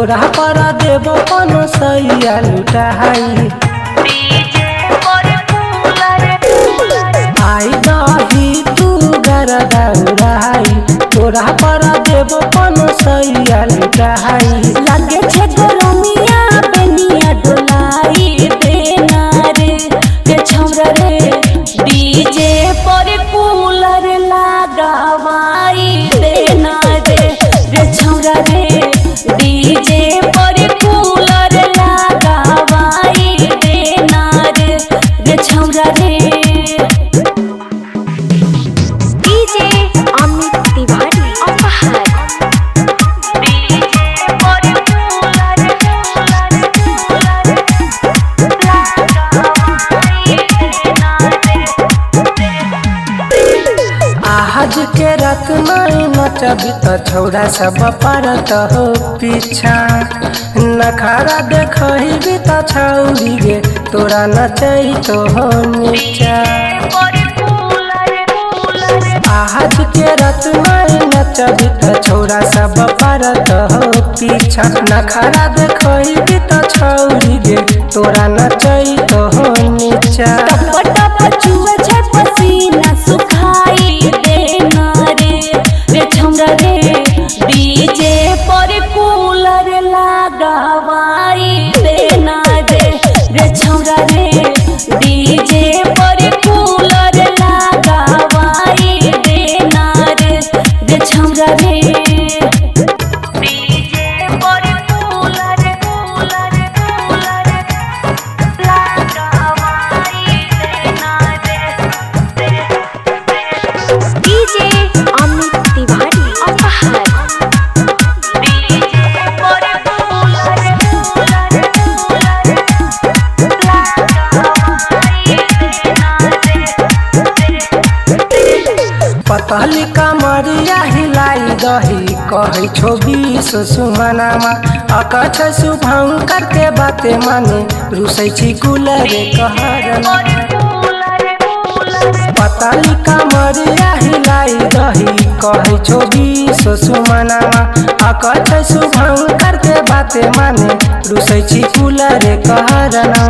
तोरा पर देबो कोनो सैया लुटाई आई दही तू गरदा उड़ाई तोरा पर देबो कोनो सैया लुटाई लागे छे गरमिया बेनिया डोलाई देना रे के छौरा रे डीजे पर कूलर लगावाई देना रे छौरा रे डीजे पर कूलर लगावाई देना रे छौरा रे डीजे अमित तिवारी अपहार आज के रात में नचबी तो छौड़ा सब पारत हो पीछा नखारा देखी तो छौरी गे तोरा नचई तो हो नीचा आज के रात में नचबी तो छौड़ा सब पारत हो पीछा नखारा देखी तो छौरी गे तोरा नचई तो हो नीचा चुआ छे पसीना सुखाई देना रे छौरा रे डीजे पर कूलर लगावाई देना रे छौरा रे डीजे पर कूलर लगावाई देना रे छौरा रे डीजे अमित तिवारी अपहार पतली कमरिया हिलाई दही कही छो बीस सुमनामा अकछ शुभंकर के बाते माने रुसै छी कुलरे कहरना पतली कमरिया हिलाई दही कही छो बीस सुमनामा अकछ शुभंकर के बाते माने रुसै छी कुलरे कहरना